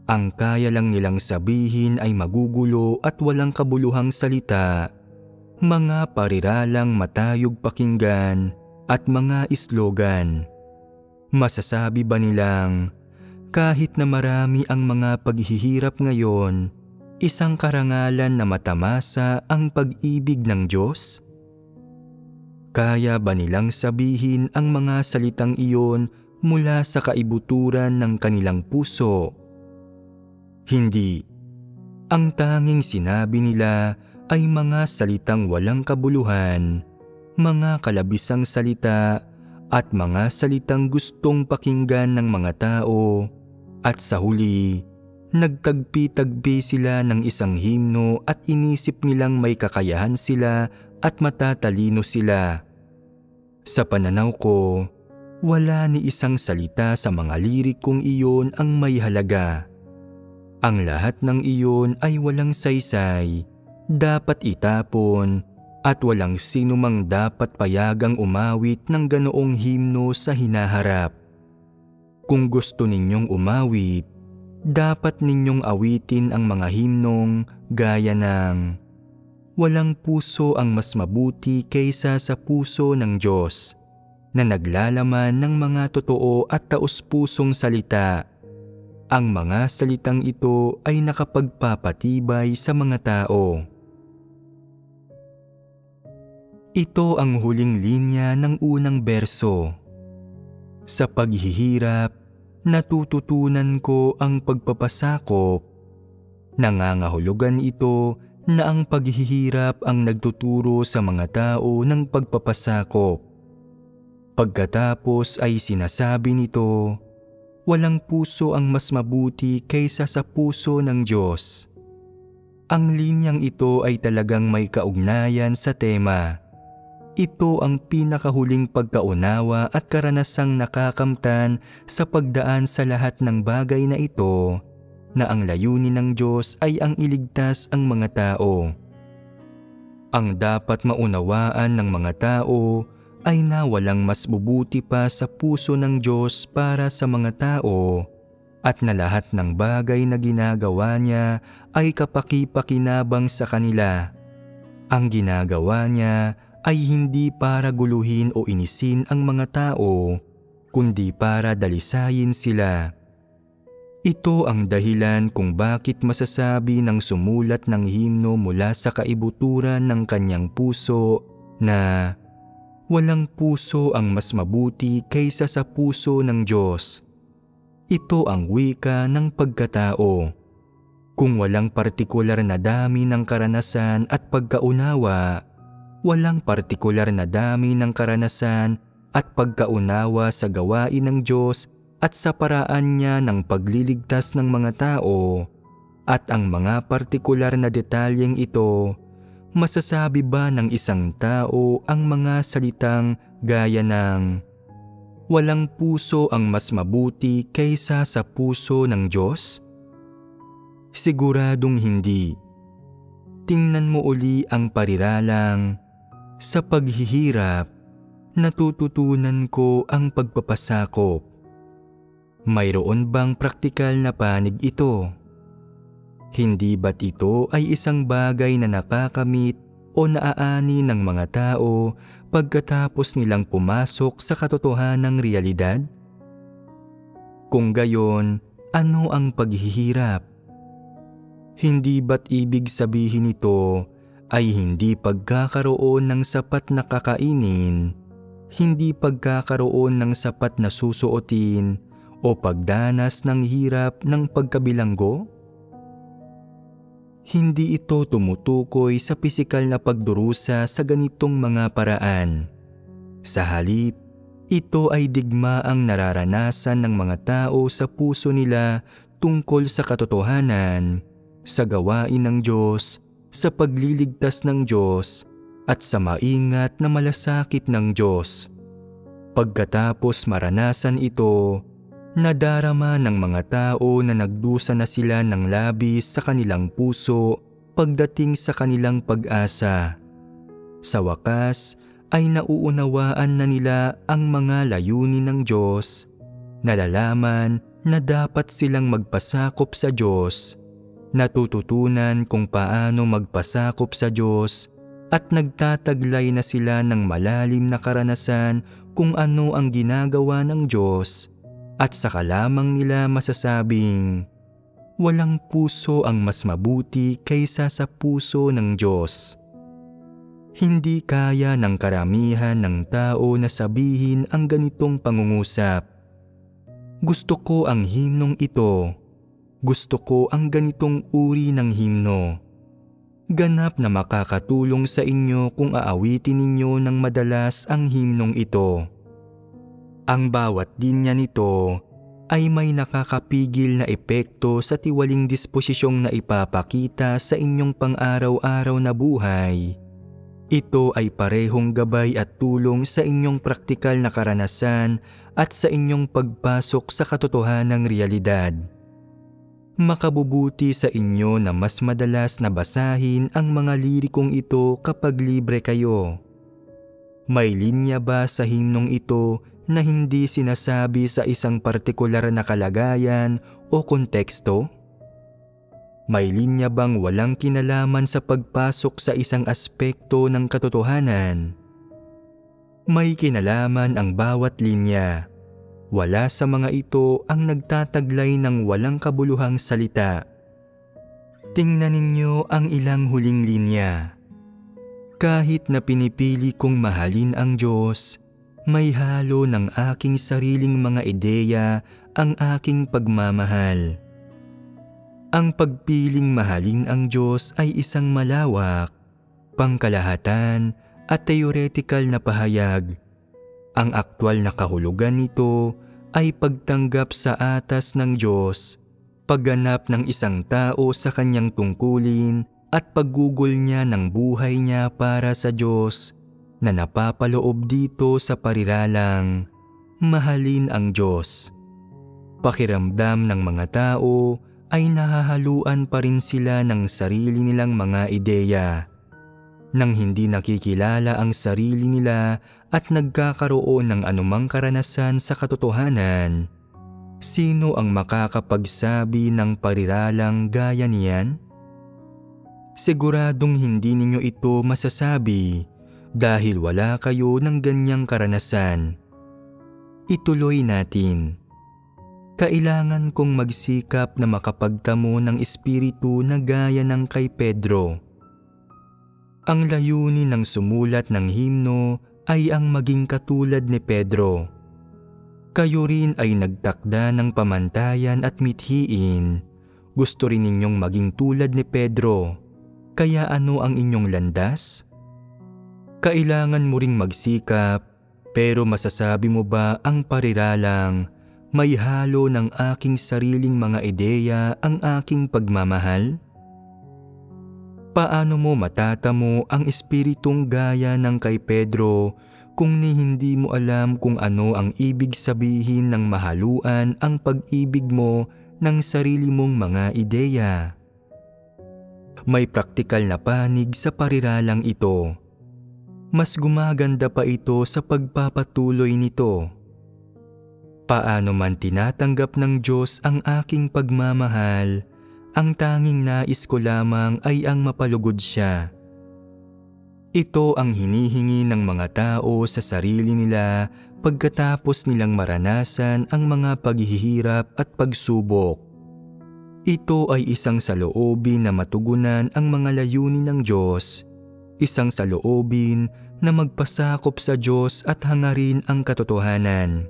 Ang kaya lang nilang sabihin ay magugulo at walang kabuluhang salita, mga pariralang matayog pakinggan at mga islogan. Masasabi ba nilang, kahit na marami ang mga paghihirap ngayon, isang karangalan na matamasa ang pag-ibig ng Diyos? Kaya ba nilang sabihin ang mga salitang iyon mula sa kaibuturan ng kanilang puso? Hindi. Ang tanging sinabi nila ay mga salitang walang kabuluhan, mga kalabisang salita at mga salitang gustong pakinggan ng mga tao, at sa huli, nagtagpi-tagpi sila ng isang himno at inisip nilang may kakayahan sila at matatalino sila. Sa pananaw ko, wala ni isang salita sa mga lirikong iyon ang may halaga. Ang lahat ng iyon ay walang saysay, dapat itapon, at walang sinumang dapat payagang umawit ng ganoong himno sa hinaharap. Kung gusto ninyong umawit, dapat ninyong awitin ang mga himnong gaya ng walang puso ang mas mabuti kaysa sa puso ng Diyos, na naglalaman ng mga totoo at taos-pusong salita. Ang mga salitang ito ay nakapagpapatibay sa mga tao. Ito ang huling linya ng unang berso. Sa paghihirap, natututunan ko ang pagpapasakop. Nangangahulugan ito na ang paghihirap ang nagtuturo sa mga tao ng pagpapasakop. Pagkatapos ay sinasabi nito, walang puso ang mas mabuti kaysa sa puso ng Diyos. Ang linyang ito ay talagang may kaugnayan sa tema. Ito ang pinakahuling pagkaunawa at karanasang nakakamtan sa pagdaan sa lahat ng bagay na ito, na ang layunin ng Diyos ay ang iligtas ang mga tao. Ang dapat maunawaan ng mga tao ay na walang mas bubuti pa sa puso ng Diyos para sa mga tao, at na lahat ng bagay na ginagawa niya ay kapaki-pakinabang sa kanila. Ang ginagawa niya ay hindi para guluhin o inisin ang mga tao, kundi para dalisayin sila. Ito ang dahilan kung bakit masasabi ng sumulat ng himno mula sa kaibuturan ng kanyang puso na walang puso ang mas mabuti kaysa sa puso ng Diyos. Ito ang wika ng pagkatao. Kung walang partikular na dami ng karanasan at pagkaunawa, walang partikular na dami ng karanasan at pagkaunawa sa gawain ng Diyos at sa paraan niya ng pagliligtas ng mga tao, at ang mga partikular na detalyeng ito, Masasabi ba ng isang tao ang mga salitang gaya ng walang puso ang mas mabuti kaysa sa puso ng Diyos? Siguradong hindi. Tingnan mo uli ang pariralang, sa paghihirap, natututunan ko ang pagpapasakop. Mayroon bang praktikal na panig ito? Hindi ba't ito ay isang bagay na nakakamit o naaani ng mga tao pagkatapos nilang pumasok sa katotohanang realidad? Kung gayon, ano ang paghihirap? Hindi ba't ibig sabihin nito ay hindi pagkakaroon ng sapat na kakainin, hindi pagkakaroon ng sapat na susuotin o pagdanas ng hirap ng pagkabilanggo? Hindi ito tumutukoy sa pisikal na pagdurusa sa ganitong mga paraan. Sa halip, ito ay digmaang nararanasan ng mga tao sa puso nila tungkol sa katotohanan, sa gawain ng Diyos, sa pagliligtas ng Diyos, at sa maingat na malasakit ng Diyos. Pagkatapos maranasan ito, nadarama ng mga tao na nagdusa na sila ng labis sa kanilang puso pagdating sa kanilang pag-asa. Sa wakas ay nauunawaan na nila ang mga layunin ng Diyos, nalalaman na dapat silang magpasakop sa Diyos, natututunan kung paano magpasakop sa Diyos at nagtataglay na sila ng malalim na karanasan kung ano ang ginagawa ng Diyos. At saka lamang nila masasabing, walang puso ang mas mabuti kaysa sa puso ng Diyos. Hindi kaya ng karamihan ng tao na sabihin ang ganitong pangungusap. Gusto ko ang himnong ito. Gusto ko ang ganitong uri ng himno. Ganap na makakatulong sa inyo kung aawitin ninyo ng madalas ang himnong ito. Ang bawat linya nito ay may nakakapigil na epekto sa tiwaling disposisyong na ipapakita sa inyong pang-araw-araw na buhay. Ito ay parehong gabay at tulong sa inyong praktikal na karanasan at sa inyong pagpasok sa katotohanang realidad. Makabubuti sa inyo na mas madalas na basahin ang mga lirikong ito kapag libre kayo. May linya ba sa himnong ito na hindi sinasabi sa isang partikular na kalagayan o konteksto? May linya bang walang kinalaman sa pagpasok sa isang aspekto ng katotohanan? May kinalaman ang bawat linya. Wala sa mga ito ang nagtataglay ng walang kabuluhang salita. Tingnan ninyo ang ilang huling linya. Kahit na pinipili kong mahalin ang Diyos, may halo ng aking sariling mga ideya ang aking pagmamahal. Ang pagpiling mahalin ang Diyos ay isang malawak, pangkalahatan at teoretikal na pahayag. Ang aktwal na kahulugan nito ay pagtanggap sa atas ng Diyos, pagganap ng isang tao sa kanyang tungkulin at paggugol niya ng buhay niya para sa Diyos, na napapaloob dito sa pariralang, mahalin ang Diyos. Pakiramdam ng mga tao ay nahahaluan pa rin sila ng sarili nilang mga ideya. Nang hindi nakikilala ang sarili nila at nagkakaroon ng anumang karanasan sa katotohanan, sino ang makakapagsabi ng pariralang gaya niyan? Siguradong hindi ninyo ito masasabi dahil wala kayo ng ganyang karanasan. Ituloy natin. Kailangan kong magsikap na makapagtamo ng espiritu na gaya ng kay Pedro. Ang layunin ng sumulat ng himno ay ang maging katulad ni Pedro. Kayo rin ay nagtakda ng pamantayan at mithiin. Gusto rin ninyong maging tulad ni Pedro. Kaya ano ang inyong landas? Kailangan mo ring magsikap, pero masasabi mo ba ang pariralang, may halo ng aking sariling mga ideya ang aking pagmamahal? Paano mo matatamo ang espiritong gaya ng kay Pedro kung hindi mo alam kung ano ang ibig sabihin ng mahaluan ang pag-ibig mo ng sarili mong mga ideya? May praktikal na panig sa pariralang ito. Mas gumaganda pa ito sa pagpapatuloy nito. Paano man tinatanggap ng Diyos ang aking pagmamahal, ang tanging nais ko lamang ay ang mapalugod siya. Ito ang hinihingi ng mga tao sa sarili nila pagkatapos nilang maranasan ang mga paghihirap at pagsubok. Ito ay isang saloobin na matugunan ang mga layunin ng Diyos, isang saloobin na magpasakop sa Diyos at hangarin ang katotohanan.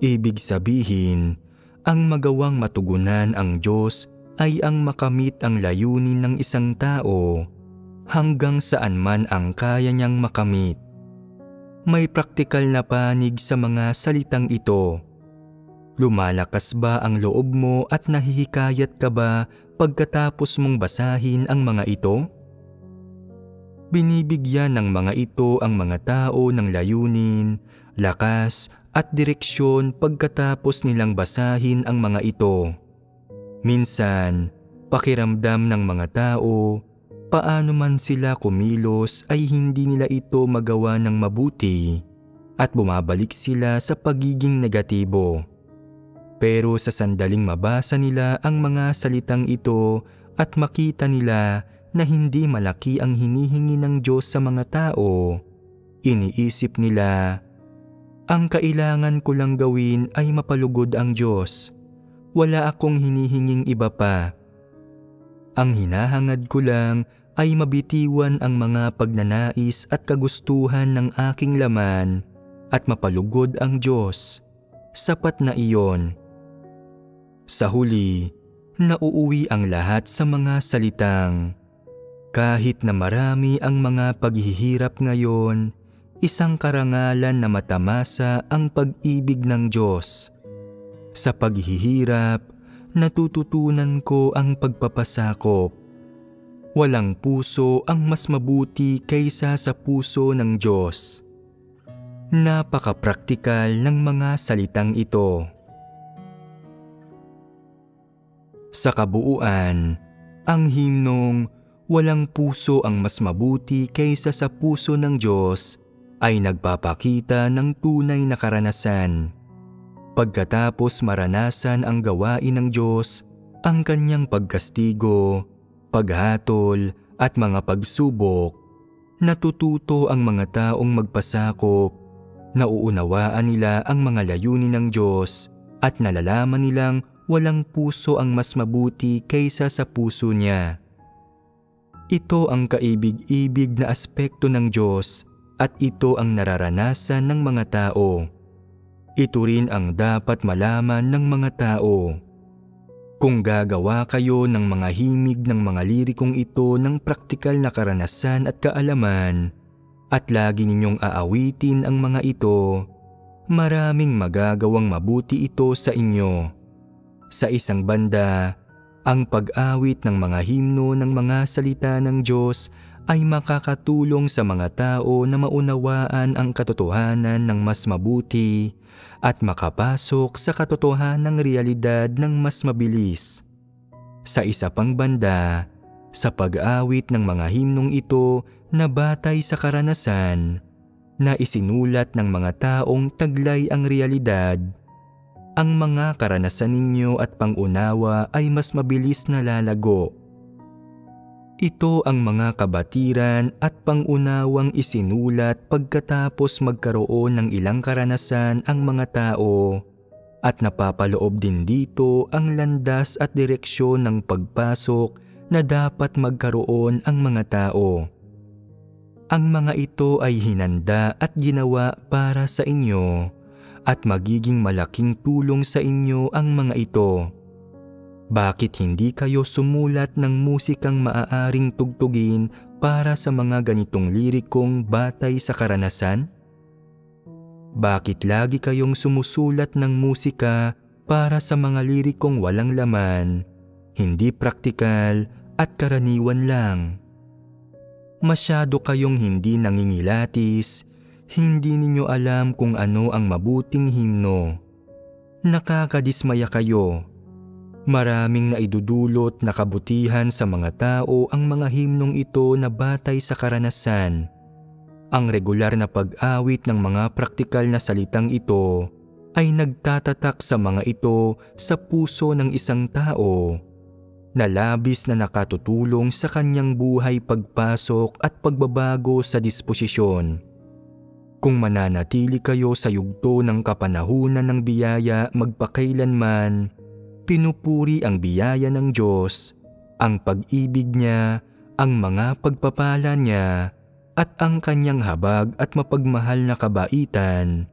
Ibig sabihin, ang magawang matugunan ang Diyos ay ang makamit ang layunin ng isang tao hanggang saan man ang kaya niyang makamit. May praktikal na panig sa mga salitang ito. Lumalakas ba ang loob mo at nahihikayat ka ba pagkatapos mong basahin ang mga ito? Binibigyan ng mga ito ang mga tao ng layunin, lakas at direksyon pagkatapos nilang basahin ang mga ito. Minsan, pakiramdam ng mga tao, paano man sila kumilos ay hindi nila ito magawa ng mabuti at bumabalik sila sa pagiging negatibo. Pero sa sandaling mabasa nila ang mga salitang ito at makita nila na hindi malaki ang hinihingi ng Diyos sa mga tao, iniisip nila, ang kailangan ko lang gawin ay mapalugod ang Diyos. Wala akong hinihinging iba pa. Ang hinahangad ko lang ay mabitiwan ang mga pagnanais at kagustuhan ng aking laman at mapalugod ang Diyos. Sapat na iyon. Sa huli, nauuwi ang lahat sa mga salitang, kahit na marami ang mga paghihirap ngayon, isang karangalan na matamasa ang pag-ibig ng Diyos. Sa paghihirap, natututunan ko ang pagpapasakop. Walang puso ang mas mabuti kaysa sa puso ng Diyos. Napaka-praktikal ng mga salitang ito. Sa kabuuan, ang himnong walang puso ang mas mabuti kaysa sa puso ng Diyos ay nagpapakita ng tunay na karanasan. Pagkatapos maranasan ang gawain ng Diyos, ang kanyang pagkastigo, paghatol at mga pagsubok, natututo ang mga taong magpasakop, nauunawaan nila ang mga layunin ng Diyos at nalalaman nilang walang puso ang mas mabuti kaysa sa puso niya. Ito ang kaibig-ibig na aspekto ng Diyos at ito ang nararanasan ng mga tao. Ito rin ang dapat malaman ng mga tao. Kung gagawa kayo ng mga himig ng mga lirikong ito ng praktikal na karanasan at kaalaman, at lagi ninyong aawitin ang mga ito, maraming magagawang mabuti ito sa inyo. Sa isang banda, ang pag-awit ng mga himno ng mga salita ng Diyos ay makakatulong sa mga tao na maunawaan ang katotohanan ng mas mabuti at makapasok sa katotohanang realidad ng mas mabilis. Sa isa pang banda, sa pag-awit ng mga himnong ito na batay sa karanasan, na isinulat ng mga taong taglay ang realidad, ang mga karanasan ninyo at pangunawa ay mas mabilis na lalago. Ito ang mga kabatiran at pangunawang isinulat pagkatapos magkaroon ng ilang karanasan ang mga tao at napapaloob din dito ang landas at direksyon ng pagpasok na dapat magkaroon ang mga tao. Ang mga ito ay hinanda at ginawa para sa inyo at magiging malaking tulong sa inyo ang mga ito. Bakit hindi kayo sumulat ng musikang maaaring tugtugin para sa mga ganitong lirikong batay sa karanasan? Bakit lagi kayong sumusulat ng musika para sa mga lirikong walang laman, hindi praktikal at karaniwan lang? Masyado kayong hindi nangingilatis, hindi ninyo alam kung ano ang mabuting himno. Nakakadismaya kayo. Maraming naidudulot na kabutihan sa mga tao ang mga himnong ito na batay sa karanasan. Ang regular na pag-awit ng mga praktikal na salitang ito ay nagtatatak sa mga ito sa puso ng isang tao na labis na nakatutulong sa kanyang buhay pagpasok at pagbabago sa disposisyon. Kung mananatili kayo sa yugto ng kapanahunan ng biyaya magpakailanman, pinupuri ang biyaya ng Diyos, ang pag-ibig niya, ang mga pagpapala niya, at ang kanyang habag at mapagmahal na kabaitan.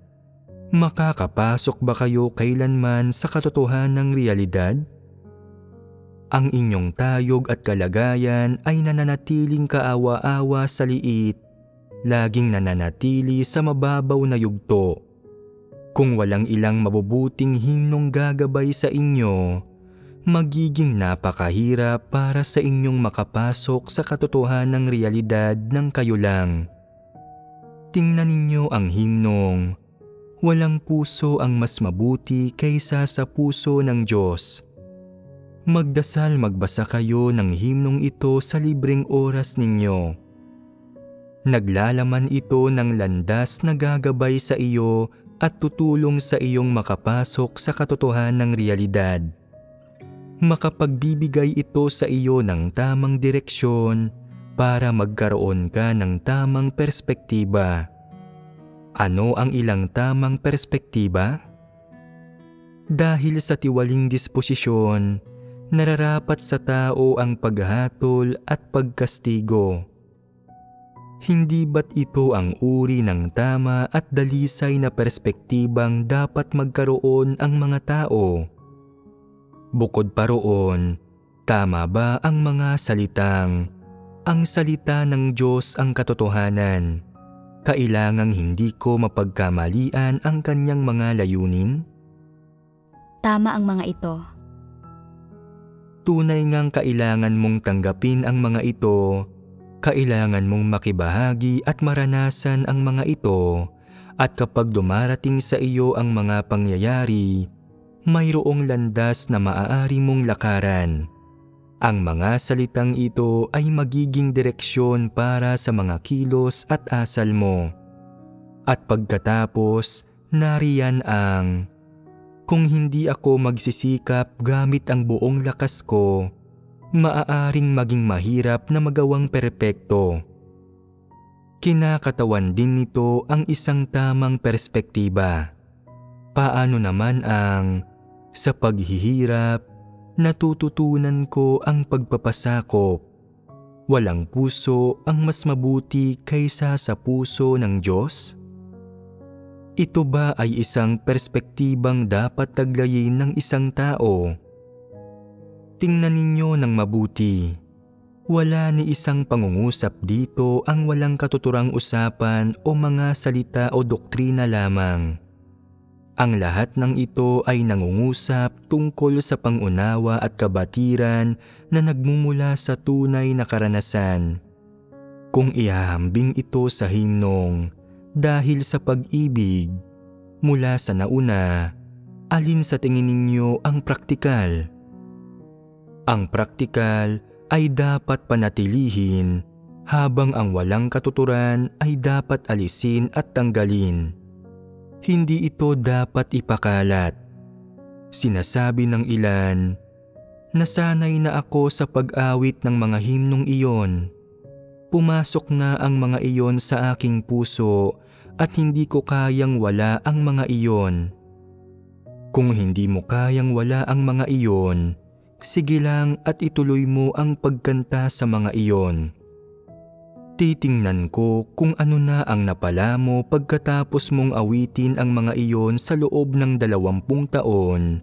Makakapasok ba kayo kailanman sa katotohanang realidad? Ang inyong tayog at kalagayan ay nananatiling kaawa-awa sa liit, laging nananatili sa mababaw na yugto. Kung walang ilang mabubuting himnong gagabay sa inyo, magiging napakahirap para sa inyong makapasok sa katotohanang realidad ng kayo lang. Tingnan ninyo ang himnong, "Walang puso ang mas mabuti kaysa sa puso ng Diyos." Magdasal magbasa kayo ng himnong ito sa libreng oras ninyo. Naglalaman ito ng landas na gagabay sa iyo at tutulong sa iyong makapasok sa katotohanang realidad. Makapagbibigay ito sa iyo ng tamang direksyon para magkaroon ka ng tamang perspektiba. Ano ang ilang tamang perspektiba? Dahil sa tiwaling disposisyon, nararapat sa tao ang paghatol at pagkastigo. Hindi ba't ito ang uri ng tama at dalisay na perspektibang dapat magkaroon ang mga tao? Bukod pa roon, tama ba ang mga salitang, "Ang salita ng Diyos ang katotohanan, kailangang hindi ko mapagkamalian ang kanyang mga layunin"? Tama ang mga ito. Tunay ngang kailangan mong tanggapin ang mga ito. Kailangan mong makibahagi at maranasan ang mga ito, at kapag dumarating sa iyo ang mga pangyayari, mayroong landas na maaari mong lakaran. Ang mga salitang ito ay magiging direksyon para sa mga kilos at asal mo. At pagkatapos, nariyan ang, "Kung hindi ako magsisikap gamit ang buong lakas ko, maaaring maging mahirap na magawang perpekto." Kinakatawan din nito ang isang tamang perspektiba. Paano naman ang, "Sa paghihirap, natututunan ko ang pagpapasakop. Walang puso ang mas mabuti kaysa sa puso ng Diyos"? Ito ba ay isang perspektibang dapat taglayin ng isang tao? Tingnan ninyo ng mabuti. Wala ni isang pangungusap dito ang walang katuturang usapan o mga salita o doktrina lamang. Ang lahat ng ito ay nangungusap tungkol sa pangunawa at kabatiran na nagmumula sa tunay na karanasan. Kung ihahambing ito sa himnong, "Dahil sa pag-ibig," mula sa nauna, alin sa tingin ninyo ang praktikal? Ang praktikal ay dapat panatilihin, habang ang walang katuturan ay dapat alisin at tanggalin. Hindi ito dapat ipakalat. Sinasabi ng ilan, "Nasanay na ako sa pag-awit ng mga himnong iyon. Pumasok na ang mga iyon sa aking puso at hindi ko kayang wala ang mga iyon." Kung hindi mo kayang wala ang mga iyon, sige lang at ituloy mo ang pagkanta sa mga iyon. Titingnan ko kung ano na ang napala mo pagkatapos mong awitin ang mga iyon sa loob ng 20 taon.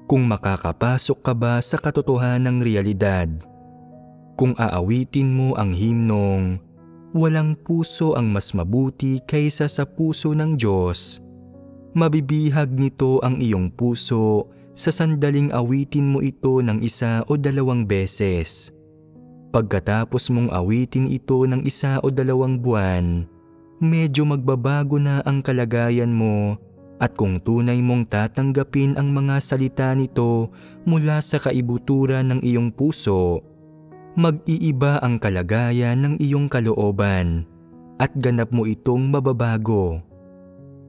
Kung makakapasok ka ba sa katotohanang realidad. Kung aawitin mo ang himnong, "Walang puso ang mas mabuti kaysa sa puso ng Diyos," mabibihag nito ang iyong puso sa sandaling awitin mo ito ng 1 o 2 beses. Pagkatapos mong awitin ito ng 1 o 2 buwan, medyo magbabago na ang kalagayan mo at kung tunay mong tatanggapin ang mga salita nito mula sa kaibuturan ng iyong puso, mag-iiba ang kalagayan ng iyong kalooban at ganap mo itong mababago.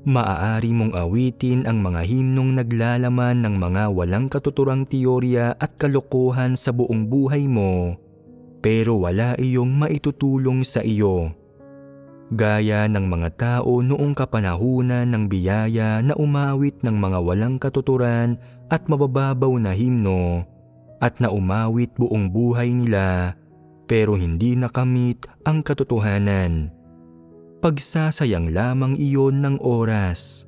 Maaari mong awitin ang mga himnong naglalaman ng mga walang katuturang teorya at kalokohan sa buong buhay mo, pero wala iyong maitutulong sa iyo. Gaya ng mga tao noong kapanahunan ng biyaya na umawit ng mga walang katuturan at mabababaw na himno at na umawit buong buhay nila pero hindi nakamit ang katotohanan. Pagsasayang lamang iyon ng oras.